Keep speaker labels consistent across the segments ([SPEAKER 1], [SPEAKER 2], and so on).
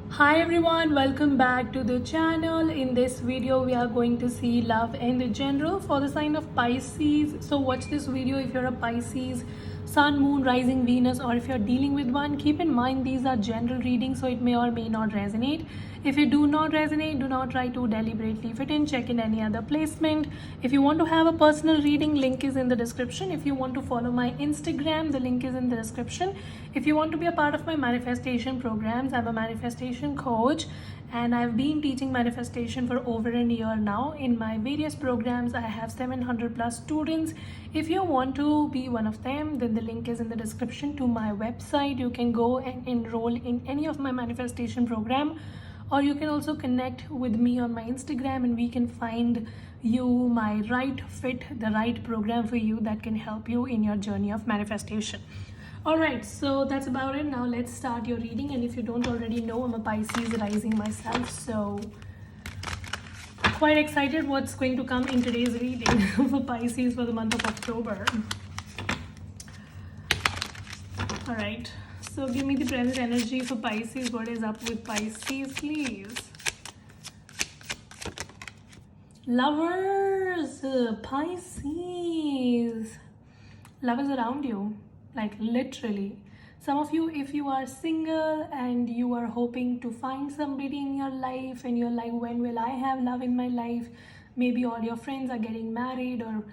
[SPEAKER 1] Hi everyone, welcome back to the channel. In this video we are going to see love in general for the sign of Pisces. So watch this video if you're a Pisces, Sun, Moon, Rising, Venus, or if you're dealing with one. Keep in mind these are general readings, so it may or may not resonate. If it do not resonate, do not try to deliberately fit in. Check in any other placement. If you want to have a personal reading, link is in the description. If you want to follow my Instagram, the link is in the description. If you want to be a part of my manifestation programs, I'm a manifestation coach and I've been teaching manifestation for over a year now. In my various programs, I have 700 plus students. If you want to be one of them, then the link is in the description to my website. You can go and enroll in any of my manifestation program, or you can also connect with me on my Instagram and we can find you my right fit, the right program for you that can help you in your journey of manifestation. All right, so that's about it. Now let's start your reading. And if you don't already know, I'm a Pisces rising myself, so quite excited what's going to come in today's reading for Pisces for the month of October. All right, so give me the present energy for Pisces. What is up with Pisces, please? Lovers, Pisces. Love is around you, like literally. Some of you, if you are single and you are hoping to find somebody in your life and you're like, when will I have love in my life? Maybe all your friends are getting married, or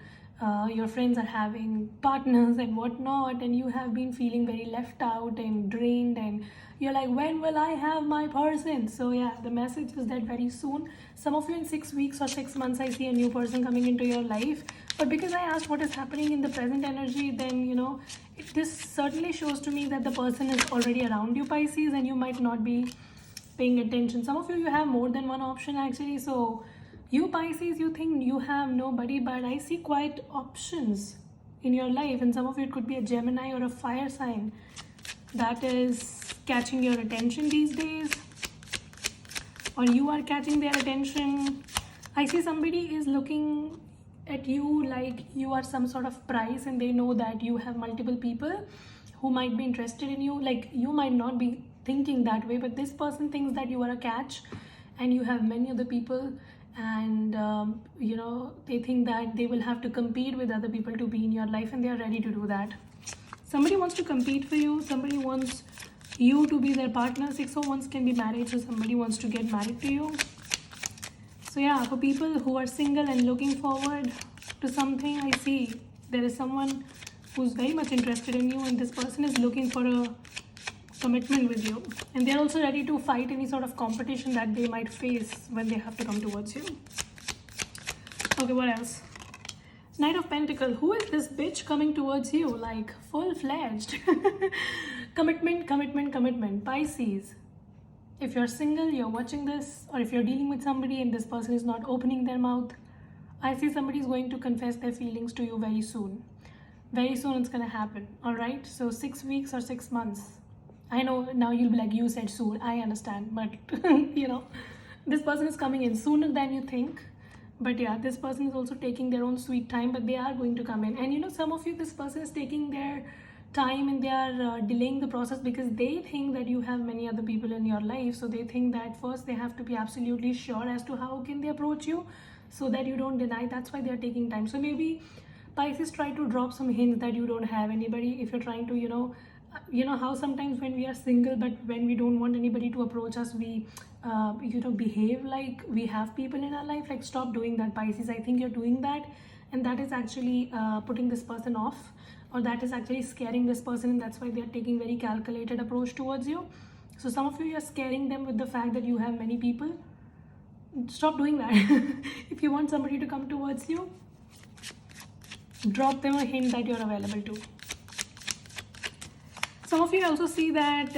[SPEAKER 1] your friends are having partners and whatnot, and you have been feeling very left out and drained, and you're like, when will I have my person? So yeah, the message is that very soon. Some of you in 6 weeks or 6 months, I see a new person coming into your life. But because I asked what is happening in the present energy, then this certainly shows to me that the person is already around you, Pisces, and you might not be paying attention. Some of you have more than one option actually. So you Pisces, you think you have nobody, but I see quite options in your life. And some of you, it could be a Gemini or a fire sign that is catching your attention these days, or you are catching their attention. I see somebody is looking at you like you are some sort of prize, and they know that you have multiple people who might be interested in you. Like, you might not be thinking that way, but this person thinks that you are a catch and you have many other people, and they think that they will have to compete with other people to be in your life, and they are ready to do that. Somebody wants to compete for you. Somebody wants you to be their partner. 601s can be married, so somebody wants to get married to you. So yeah, for people who are single and looking forward to something, I see there is someone who's very much interested in you, and this person is looking for a commitment with you, and they're also ready to fight any sort of competition that they might face when they have to come towards you. Okay, what else? Knight of Pentacles. Who is this bitch coming towards you like full-fledged? Commitment, commitment, commitment. Pisces, if you're single, you're watching this, or if you're dealing with somebody and this person is not opening their mouth, I see somebody is going to confess their feelings to you very soon. Very soon it's going to happen. All right, so 6 weeks or 6 months. I know now you'll be like, you said soon. I understand, but this person is coming in sooner than you think. But yeah, this person is also taking their own sweet time, but they are going to come in. And some of you, this person is taking their time and they are delaying the process because they think that you have many other people in your life. So they think that first they have to be absolutely sure as to how can they approach you so that you don't deny. That's why they're taking time. So maybe Pisces try to drop some hints that you don't have anybody. If you're trying to how sometimes when we are single, but when we don't want anybody to approach us, we behave like we have people in our life. Like, stop doing that, Pisces. I think you're doing that, and that is actually putting this person off, or that is actually scaring this person, and that's why they are taking very calculated approach towards you. So some of you are scaring them with the fact that you have many people. Stop doing that. If you want somebody to come towards you, drop them a hint that you're available to. Some of you also see that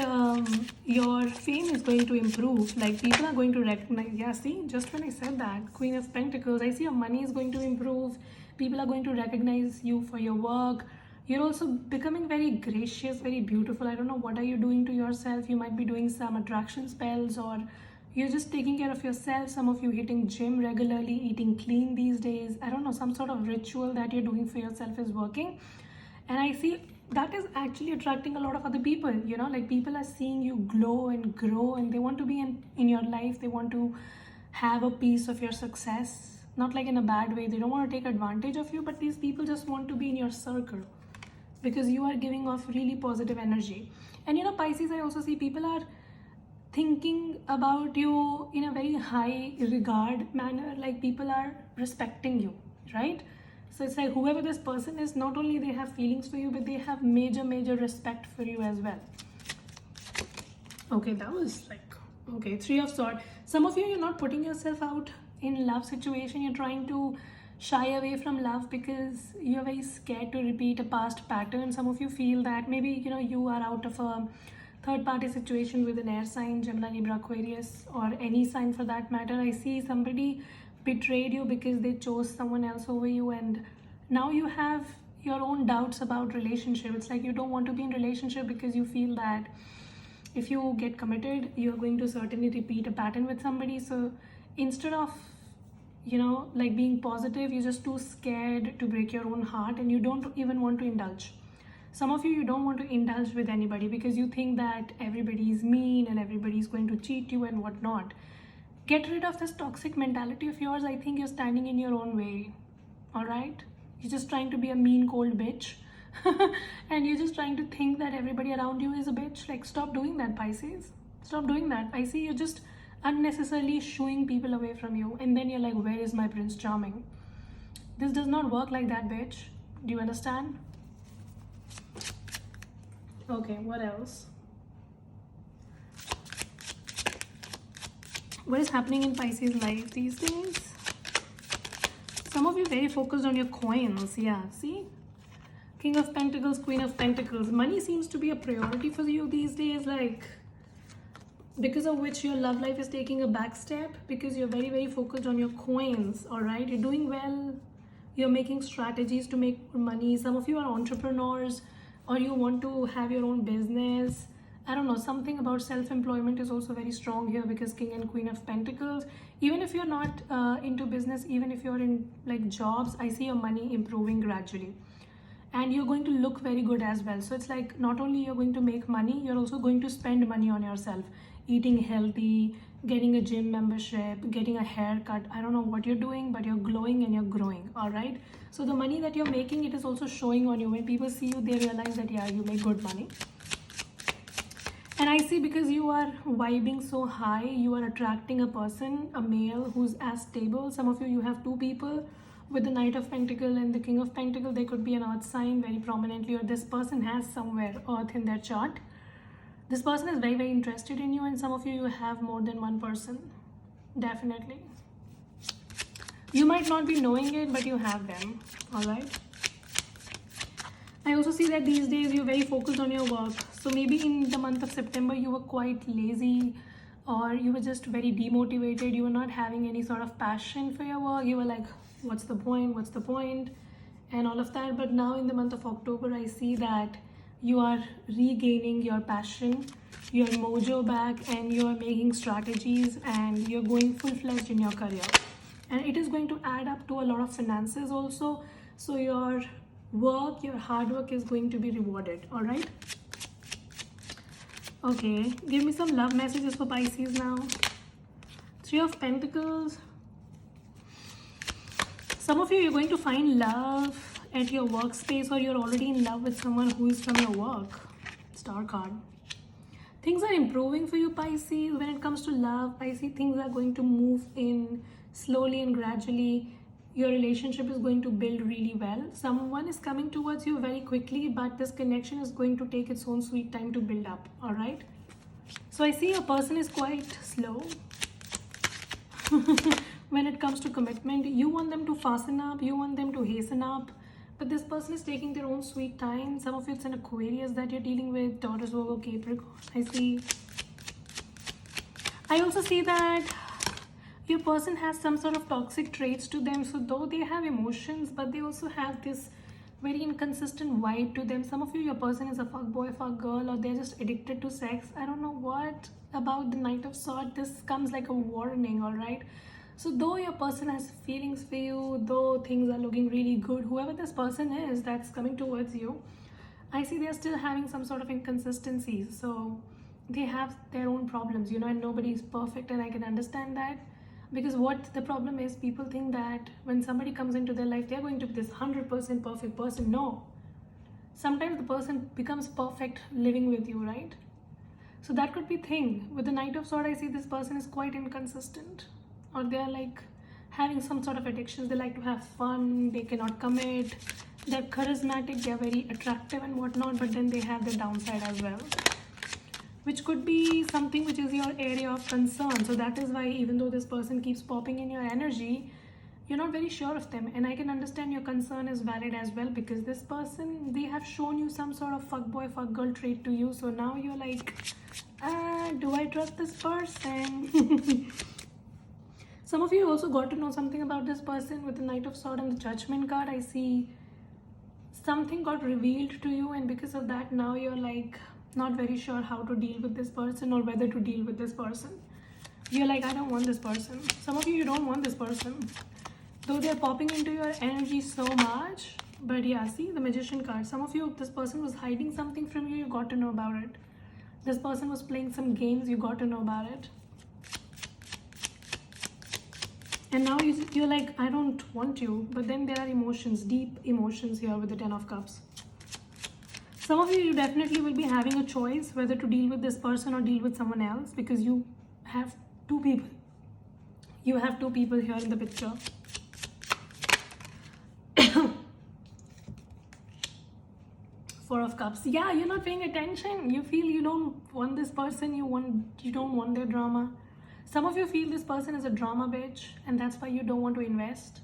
[SPEAKER 1] your fame is going to improve. Like, people are going to recognize. Yeah, see, just when I said that, Queen of Pentacles, I see your money is going to improve. People are going to recognize you for your work. You're also becoming very gracious, very beautiful. I don't know what are you doing to yourself. You might be doing some attraction spells, or you're just taking care of yourself. Some of you hitting gym regularly, eating clean these days. I don't know, some sort of ritual that you're doing for yourself is working. And I see that is actually attracting a lot of other people. Like people are seeing you glow and grow, and they want to be in your life. They want to have a piece of your success, not like in a bad way. They don't want to take advantage of you, but these people just want to be in your circle because you are giving off really positive energy. And Pisces, I also see people are thinking about you in a very high regard manner, like people are respecting you, right? So it's like whoever this person is, not only they have feelings for you, but they have major respect for you as well. Okay, that was like, okay, Three of Swords. Some of you, you're not putting yourself out in love situation. You're trying to shy away from love because you're very scared to repeat a past pattern. Some of you feel that maybe you are out of a third party situation with an air sign, Gemini, Libra, Aquarius, or any sign for that matter. I see somebody betrayed you because they chose someone else over you, and now you have your own doubts about relationship. It's like you don't want to be in relationship because you feel that if you get committed, you're going to certainly repeat a pattern with somebody. So instead of like being positive, you're just too scared to break your own heart, and you don't even want to indulge. Some of you don't want to indulge with anybody because you think that everybody is mean and everybody is going to cheat you and whatnot. Get rid of this toxic mentality of yours. I think you're standing in your own way. All right, you're just trying to be a mean cold bitch and you're just trying to think that everybody around you is a bitch. Like, stop doing that, Pisces. Stop doing that. I see you're just unnecessarily shooing people away from you, and then you're like, where is my Prince Charming? This does not work like that, bitch. Do you understand? Okay, what else? What is happening in Pisces life these days? Some of you very focused on your coins. Yeah, see? King of Pentacles, Queen of Pentacles. Money seems to be a priority for you these days, like, because of which your love life is taking a back step because you're very focused on your coins. All right, you're doing well. You're making strategies to make more money. Some of you are entrepreneurs, or you want to have your own business. I don't know, something about self-employment is also very strong here because King and Queen of Pentacles. Even if you're not into business, even if you're in like jobs, I see your money improving gradually. And you're going to look very good as well. So it's like not only you're going to make money, you're also going to spend money on yourself. Eating healthy, getting a gym membership, getting a haircut. I don't know what you're doing, but you're glowing and you're growing. All right. So the money that you're making, it is also showing on you. When people see you, they realize that, yeah, you make good money. And I see because you are vibing so high, you are attracting a person, a male who's as stable. Some of you, you have two people with the Knight of Pentacle and the King of Pentacle. There could be an earth sign very prominently, or this person has somewhere earth in their chart. This person is very interested in you, and some of you, you have more than one person. Definitely. You might not be knowing it, but you have them. All right. I also see that these days you're very focused on your work. So maybe in the month of September, you were quite lazy, or you were just very demotivated. You were not having any sort of passion for your work. You were like, what's the point? What's the point? And all of that. But now in the month of October, I see that you are regaining your passion, your mojo back, and you are making strategies, and you're going full-fledged in your career. And it is going to add up to a lot of finances also. So your work, your hard work is going to be rewarded. All right. Okay, give me some love messages for Pisces now. Three of Pentacles. Some of you, you're going to find love at your workspace, or you're already in love with someone who is from your work. Star card. Things are improving for you, Pisces. When it comes to love, I see things are going to move in slowly and gradually. Your relationship is going to build really well. Someone is coming towards you very quickly, but this connection is going to take its own sweet time to build up. All right. So I see a person is quite slow. When it comes to commitment, you want them to fasten up, you want them to hasten up, but this person is taking their own sweet time. Some of it's an Aquarius that you're dealing with, Taurus, Virgo, Capricorn. I also see that your person has some sort of toxic traits to them. So though they have emotions, but they also have this very inconsistent vibe to them. Some of you, your person is a fuck boy, fuck girl, or they're just addicted to sex. I don't know what about the Knight of Swords. This comes like a warning, all right? So though your person has feelings for you, though things are looking really good, whoever this person is that's coming towards you, I see they're still having some sort of inconsistencies. So they have their own problems, and nobody is perfect, and I can understand that. Because what the problem is, people think that when somebody comes into their life, they're going to be this 100% perfect person. No. Sometimes the person becomes perfect living with you, right? So that could be thing. With the Knight of Swords, I see this person is quite inconsistent. Or they're like having some sort of addictions. They like to have fun, they cannot commit. They're charismatic, they're very attractive and whatnot, but then they have the downside as well, which could be something which is your area of concern. So that is why, even though this person keeps popping in your energy, you're not very sure of them. And I can understand your concern is valid as well, because this person, they have shown you some sort of fuckboy, fuckgirl trait to you. So now you're like, do I trust this person? Some of you also got to know something about this person with the Knight of Swords and the Judgment card. I see something got revealed to you, and because of that, now you're like not very sure how to deal with this person or whether to deal with this person. You're like, I don't want this person. Some of you don't want this person, though they're popping into your energy so much. But yeah, see the Magician card. Some of you, this person was hiding something from you, you got to know about it. This person was playing some games, you got to know about it. And now you're like, I don't want you. But then there are emotions, deep emotions here with the Ten of Cups. Some of you definitely will be having a choice whether to deal with this person or deal with someone else, because you have two people. You have two people here in the picture. Four of Cups. Yeah, you're not paying attention. You feel you don't want this person. You don't want their drama. Some of you feel this person is a drama bitch, and that's why you don't want to invest.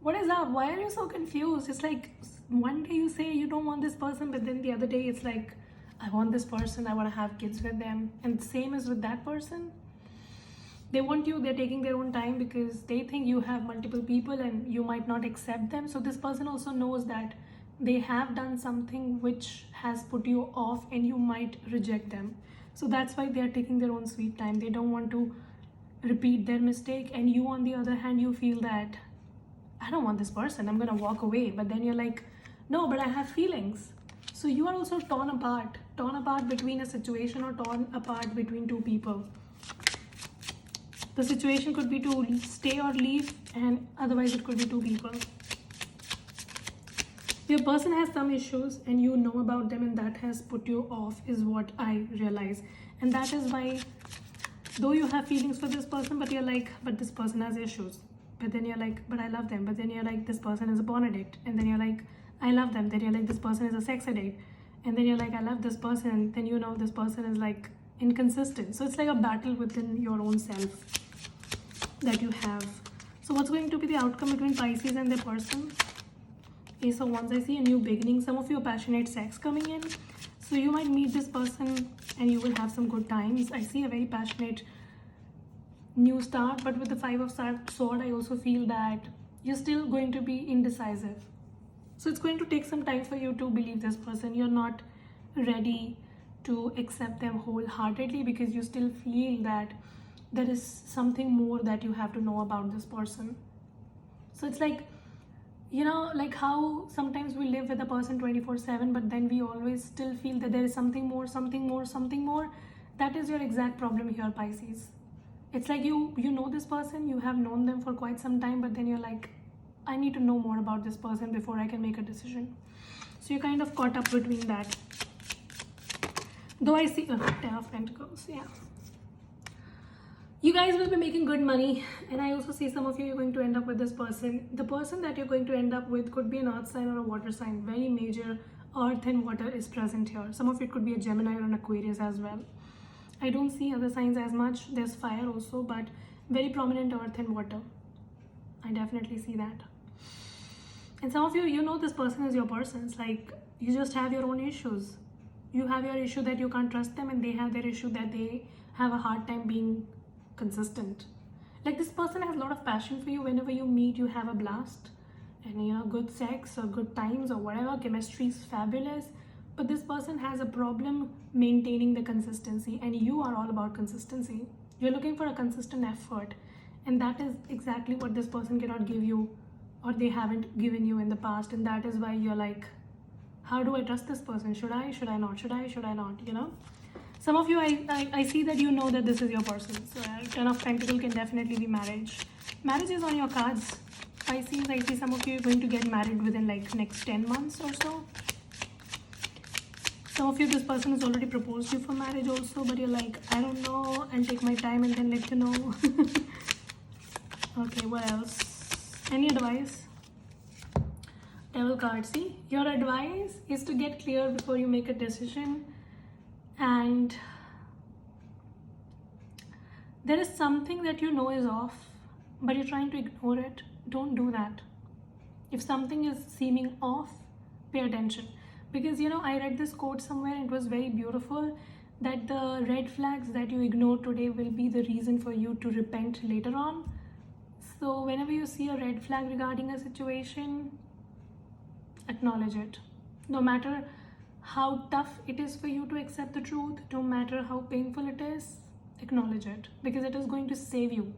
[SPEAKER 1] What is up? Why are you so confused? It's like one day you say you don't want this person, but then the other day it's like, I want this person, I want to have kids with them. And same is with that person. They want you, they're taking their own time because they think you have multiple people and you might not accept them. So this person also knows that they have done something which has put you off and you might reject them. So that's why they are taking their own sweet time. They don't want to repeat their mistake. And you, on the other hand, you feel that I don't want this person, I'm gonna walk away. But then you're like, no, but I have feelings. So you are also torn apart between a situation, or torn apart between two people. The situation could be to stay or leave, and otherwise it could be two people. Your person has some issues and you know about them, and that has put you off, is what I realize. And that is why, though you have feelings for this person, but you're like, but this person has issues. But then you're like, but I love them. But then you're like, this person is a porn addict. And then you're like, I love them. Then you're like, this person is a sex addict. And then you're like, I love this person. And then you know this person is like inconsistent. So it's like a battle within your own self that you have. So what's going to be the outcome between Pisces and their person? Ace of Wands. I see a new beginning. Some of you are passionate sex coming in. So you might meet this person and you will have some good times. I see a very passionate new start. But with the Five of Swords, I also feel that you're still going to be indecisive. So it's going to take some time for you to believe this person. You're not ready to accept them wholeheartedly because you still feel that there is something more that you have to know about this person. So it's like, like how sometimes we live with a person 24/7, but then we always still feel that there is something more, something more, something more. That is your exact problem here, Pisces. It's like you know this person, you have known them for quite some time, but then you're like, I need to know more about this person before I can make a decision. So you're kind of caught up between that. Though I see Ten of Pentacles, yeah. You guys will be making good money, and I also see some of you are going to end up with this person. The person that you're going to end up with could be an earth sign or a water sign. Very major earth and water is present here. Some of it could be a Gemini or an Aquarius as well. I don't see other signs as much. There's fire also, but very prominent earth and water. I definitely see that. And some of you, you know this person is your person. It's like you just have your own issues. You have your issue that you can't trust them, and they have their issue that they have a hard time being consistent. Like this person has a lot of passion for you. Whenever you meet, you have a blast, and good sex or good times or whatever. Chemistry is fabulous. But this person has a problem maintaining the consistency, and you are all about consistency. You're looking for a consistent effort, and that is exactly what this person cannot give you, or they haven't given you in the past. And that is why you're like, How do I trust this person? Should I not? Should I not? You know, some of you, I see that you know that this is your person. So Ten of Pentacles can definitely be marriage. Marriage is on your cards. Pisces, I see some of you are going to get married within like next 10 months or so. Some of you, this person has already proposed you for marriage also, but you're like, I don't know, I'll take my time and then let you know. Okay, what else? Any advice? Devil card. See, your advice is to get clear before you make a decision, and there is something that you know is off, but you're trying to ignore it. Don't do that. If something is seeming off, pay attention. Because you know, I read this quote somewhere, it was very beautiful, that the red flags that you ignore today will be the reason for you to repent later on. So whenever you see a red flag regarding a situation, acknowledge it. No matter how tough it is for you to accept the truth, no matter how painful it is, acknowledge it, because it is going to save you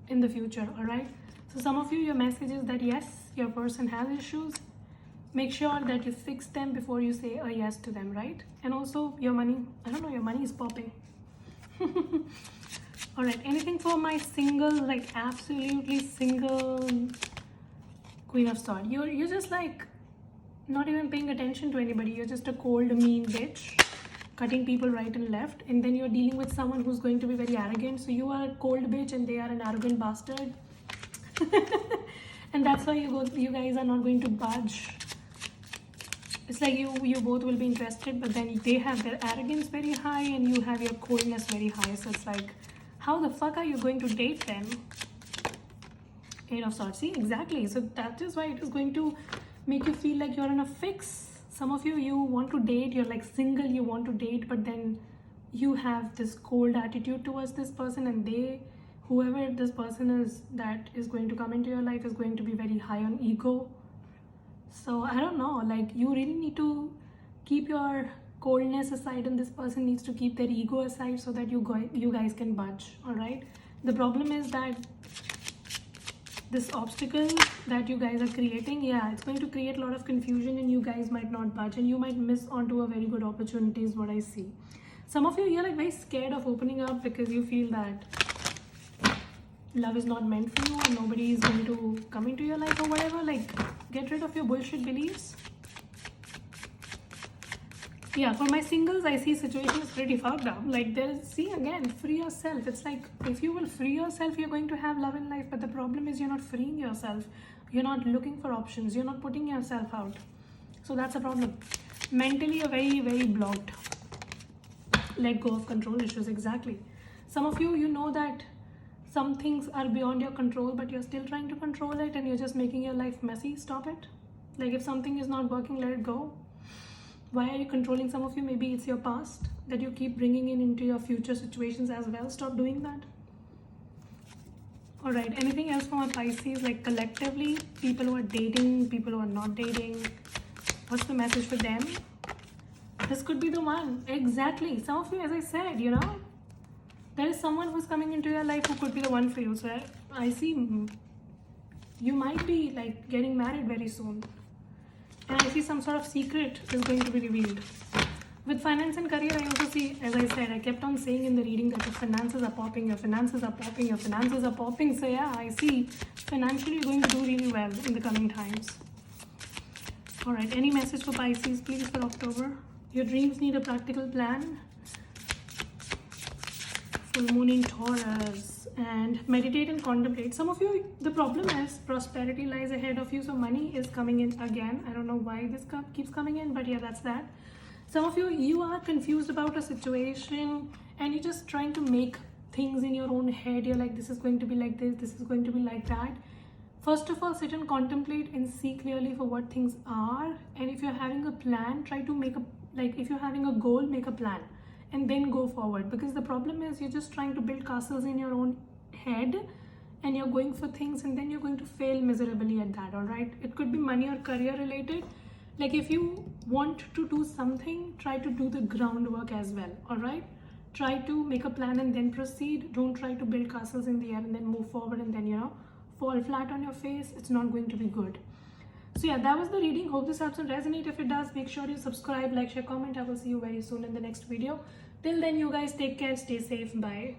[SPEAKER 1] in the future. All right, so some of you, your message is that yes, your person has issues. Make sure that you fix them before you say a yes to them, right? And also your money, I don't know, your money is popping. All right, anything for my single, like absolutely single Queen of Swords? You're just like not even paying attention to anybody. You're just a cold, mean bitch, cutting people right and left, and then you're dealing with someone who's going to be very arrogant. So you are a cold bitch and they are an arrogant bastard. And that's why you guys are not going to budge. It's like you both will be interested, but then they have their arrogance very high and you have your coldness very high. So it's like, how the fuck are you going to date them? Eight of Swords. See, exactly. So that is why it is going to make you feel like you're in a fix. Some of you, you want to date, you're like single, you want to date, but then you have this cold attitude towards this person, and whoever this person is that is going to come into your life is going to be very high on ego. So I don't know, like you really need to keep your coldness aside, and this person needs to keep their ego aside so that you guys can budge. All right, the problem is that this obstacle that you guys are creating, yeah, it's going to create a lot of confusion and you guys might not budge and you might miss onto a very good opportunity is what I see. Some of you, you're like very scared of opening up because you feel that love is not meant for you and nobody is going to come into your life or whatever. Like, get rid of your bullshit beliefs. Yeah, for my singles, I see situation is pretty fucked up. Like, see again, free yourself. It's like, if you will free yourself, you're going to have love in life. But the problem is you're not freeing yourself. You're not looking for options. You're not putting yourself out. So that's a problem. Mentally, you're very, very blocked. Let go of control issues, exactly. Some of you, you know that some things are beyond your control, but you're still trying to control it and you're just making your life messy. Stop it. Like, if something is not working, let it go. Why are you controlling? Some of you, maybe it's your past that you keep bringing into your future situations as well. Stop doing that. All right, anything else for my Pisces? Like, collectively, people who are dating, people who are not dating, what's the message for them? This could be the one. Exactly. Some of you, as I said, you know, there is someone who's coming into your life who could be the one for you. So I see you might be like getting married very soon. And I see some sort of secret is going to be revealed. With finance and career, I also see, as I said, I kept on saying in the reading that your finances are popping, your finances are popping, your finances are popping. So yeah, I see financially you're going to do really well in the coming times. All right, any message for Pisces, please, for October? Your dreams need a practical plan. Full moon in Taurus. And meditate and contemplate. Some of you, the problem is prosperity lies ahead of you, so money is coming in again. I don't know why this keeps coming in, but yeah, that's that. Some of you, you are confused about a situation and you're just trying to make things in your own head. You're like, this is going to be like this is going to be like that. First of all, sit and contemplate and see clearly for what things are. And if you're having a plan, try to make if you're having a goal, make a plan and then go forward. Because the problem is you're just trying to build castles in your own head and you're going for things and then you're going to fail miserably at that. All right, it could be money or career related. Like, if you want to do something, try to do the groundwork as well. All right, try to make a plan and then proceed. Don't try to build castles in the air and then move forward and then, you know, fall flat on your face. It's not going to be good. So yeah, that was the reading. Hope this helps and resonate. If it does, make sure you subscribe, like, share, comment. I will see you very soon in the next video. Till then, you guys take care, stay safe, bye.